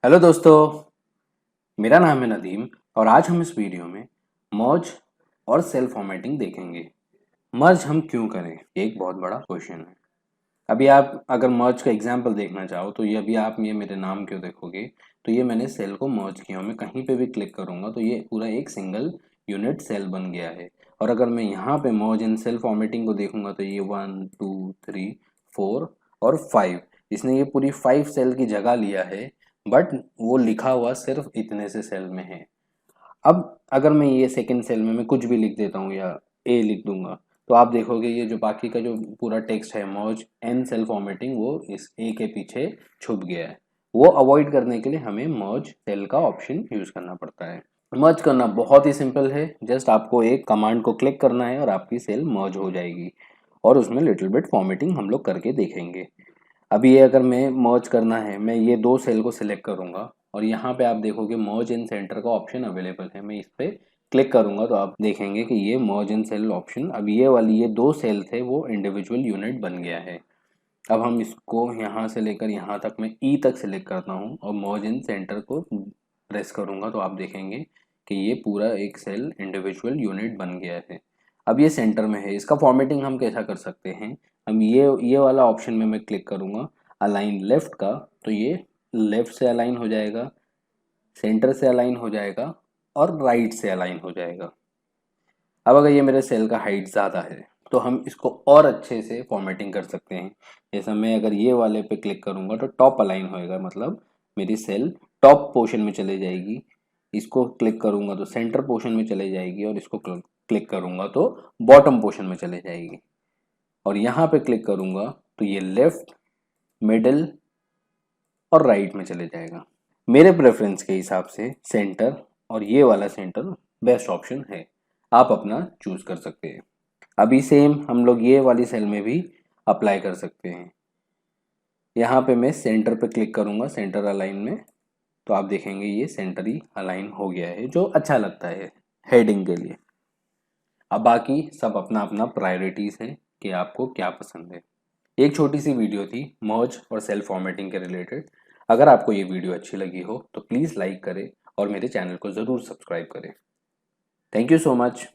Hello दोस्तों, मेरा नाम है नदीम और आज हम इस वीडियो में मर्ज और सेल फॉर्मेटिंग देखेंगे। मर्ज हम क्यों करें, ये एक बहुत बड़ा क्वेश्चन है। अभी आप अगर मर्ज का एग्जांपल देखना चाहो तो ये अभी आप ये मेरे नाम क्यों देखोगे तो ये मैंने सेल को मर्ज किया हूँ। मैं कहीं पे भी क्लिक करूँगा तो ये पूरा एक सिंगल यूनिट सेल बन गया है। और अगर मैं यहाँ पे मर्ज एंड सेल फॉर्मेटिंग को देखूंगा तो ये 1 2 3 4 और 5, इसने ये पूरी 5 सेल की जगह लिया है। बट वो लिखा हुआ सिर्फ इतने से सेल में है। अब अगर मैं ये सेकंड सेल में मैं कुछ भी लिख देता हूँ या ए लिख दूंगा तो आप देखोगे ये जो बाकी का जो पूरा टेक्स्ट है मर्ज एंड सेल फॉर्मेटिंग वो इस ए के पीछे छुप गया है। वो अवॉइड करने के लिए हमें मर्ज सेल का ऑप्शन यूज करना पड़ता है। मर्ज करना बहुत ही सिंपल है, जस्ट आपको एक कमांड को क्लिक करना है और आपकी सेल मर्ज हो जाएगी। और उसमें लिटिल बिट फॉर्मेटिंग हम लोग करके देखेंगे। अभी ये अगर मैं मर्ज करना है, मैं ये दो सेल को सिलेक्ट करूंगा और यहाँ पे आप देखोगे मर्ज इन सेंटर का ऑप्शन अवेलेबल है। मैं इस पे क्लिक करूंगा तो आप देखेंगे कि ये मर्ज इन सेल ऑप्शन, अब ये वाली ये दो सेल थे वो इंडिविजुअल यूनिट बन गया है। अब हम इसको यहाँ से लेकर यहाँ तक मैं ई तक सिलेक्ट करता हूँ और मर्ज इन सेंटर को प्रेस करूंगा तो आप देखेंगे कि ये पूरा एक सेल इंडिविजुअल यूनिट बन गया है। अब ये सेंटर में है, इसका फॉर्मेटिंग हम कैसा कर सकते हैं। हम ये वाला ऑप्शन में मैं क्लिक करूंगा अलाइन लेफ्ट का तो ये लेफ्ट से अलाइन हो जाएगा, सेंटर से अलाइन हो जाएगा और राइट से अलाइन हो जाएगा। अब अगर ये मेरे सेल का हाइट ज़्यादा है तो हम इसको और अच्छे से फॉर्मेटिंग कर सकते हैं। जैसा मैं अगर ये वाले पे क्लिक करूंगा तो टॉप अलाइन होएगा, मतलब मेरी सेल टॉप पोर्शन में चले जाएगी। इसको क्लिक करूंगा तो सेंटर पोर्शन में चले जाएगी और इसको क्लिक करूंगा तो बॉटम पोर्शन में चले जाएगी। और यहाँ पे क्लिक करूंगा तो ये लेफ्ट, मिडिल और राइट में चले जाएगा। मेरे प्रेफरेंस के हिसाब से सेंटर और ये वाला सेंटर बेस्ट ऑप्शन है, आप अपना चूज कर सकते हैं। अभी सेम हम लोग ये वाली सेल में भी अप्लाई कर सकते हैं। यहाँ पे मैं सेंटर पे क्लिक करूंगा, सेंटर अलाइन में, तो आप देखेंगे ये सेंटर ही अलाइन हो गया है जो अच्छा लगता है हेडिंग के लिए। अब बाकी सब अपना अपना प्रायोरिटीज है कि आपको क्या पसंद है। एक छोटी सी वीडियो थी मर्ज और सेल फॉर्मेटिंग के रिलेटेड। अगर आपको ये वीडियो अच्छी लगी हो तो प्लीज़ लाइक करें और मेरे चैनल को ज़रूर सब्सक्राइब करें। Thank you so much.